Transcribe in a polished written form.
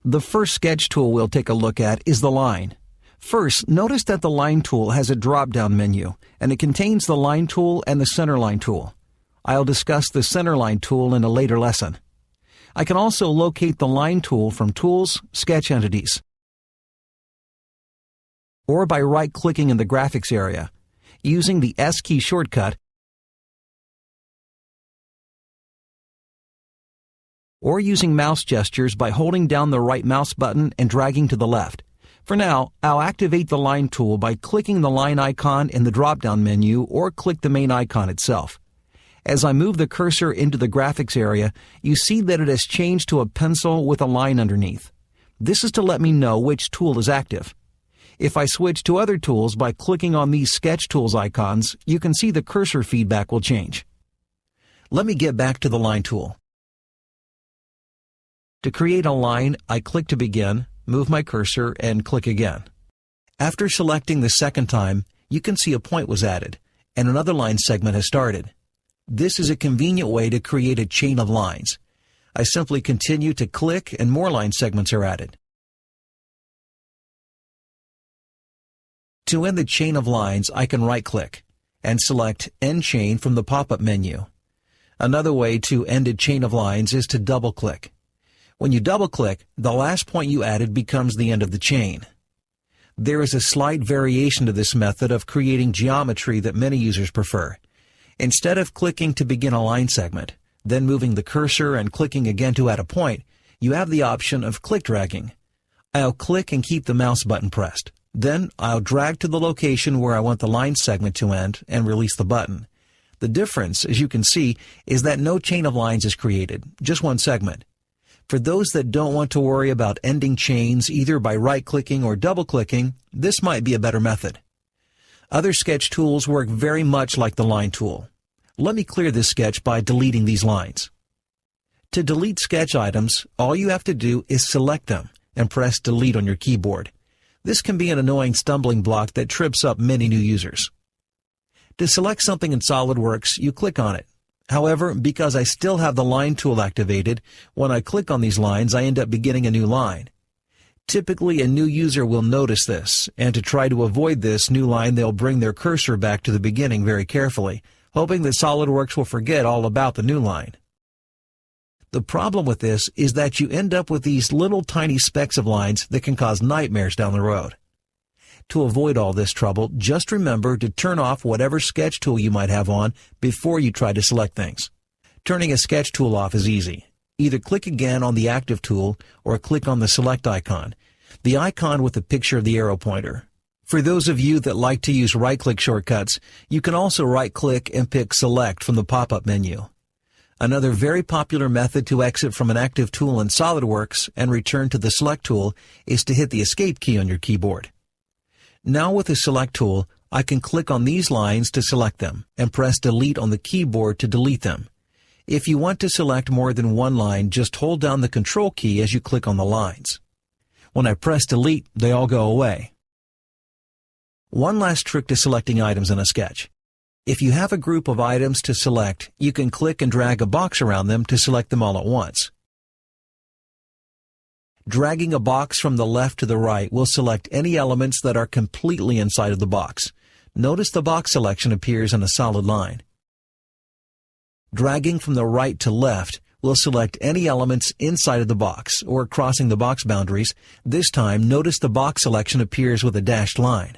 The first sketch tool we'll take a look at is the line. First, notice that the line tool has a drop-down menu, and it contains the line tool and the centerline tool. I'll discuss the centerline tool in a later lesson. I can also locate the line tool from Tools, Sketch Entities, or by right-clicking in the graphics area, using the S key shortcut, or using mouse gestures by holding down the right mouse button and dragging to the left. For now, I'll activate the line tool by clicking the line icon in the drop-down menu or click the main icon itself. As I move the cursor into the graphics area, you see that it has changed to a pencil with a line underneath. This is to let me know which tool is active. If I switch to other tools by clicking on these Sketch Tools icons, you can see the cursor feedback will change. Let me get back to the line tool. To create a line, I click to begin, move my cursor, and click again. After selecting the second time, you can see a point was added, and another line segment has started. This is a convenient way to create a chain of lines. I simply continue to click and more line segments are added. To end the chain of lines, I can right-click and select End Chain from the pop-up menu. Another way to end a chain of lines is to double-click. When you double-click, the last point you added becomes the end of the chain. There is a slight variation to this method of creating geometry that many users prefer. Instead of clicking to begin a line segment, then moving the cursor and clicking again to add a point, you have the option of click dragging. I'll click and keep the mouse button pressed. Then I'll drag to the location where I want the line segment to end and release the button. The difference, as you can see, is that no chain of lines is created, just one segment. For those that don't want to worry about ending chains either by right-clicking or double-clicking, this might be a better method. Other sketch tools work very much like the line tool. Let me clear this sketch by deleting these lines. To delete sketch items, all you have to do is select them and press delete on your keyboard. This can be an annoying stumbling block that trips up many new users. To select something in Solidworks, you click on it. However, because I still have the line tool activated, when I click on these lines, I end up beginning a new line. Typically, a new user will notice this, and to try to avoid this new line, they'll bring their cursor back to the beginning very carefully, hoping that Solidworks will forget all about the new line. The problem with this is that you end up with these little tiny specks of lines that can cause nightmares down the road. To avoid all this trouble, just remember to turn off whatever sketch tool you might have on before you try to select things. Turning a sketch tool off is easy. Either click again on the active tool or click on the select icon, the icon with the picture of the arrow pointer. For those of you that like to use right-click shortcuts, you can also right-click and pick Select from the pop-up menu. Another very popular method to exit from an active tool in SolidWorks and return to the Select tool is to hit the Escape key on your keyboard. Now with the Select tool, I can click on these lines to select them and press Delete on the keyboard to delete them. If you want to select more than one line, just hold down the Control key as you click on the lines. When I press Delete, they all go away. One last trick to selecting items in a sketch. If you have a group of items to select, you can click and drag a box around them to select them all at once. Dragging a box from the left to the right will select any elements that are completely inside of the box. Notice the box selection appears in a solid line. Dragging from the right to left will select any elements inside of the box or crossing the box boundaries. This time, notice the box selection appears with a dashed line.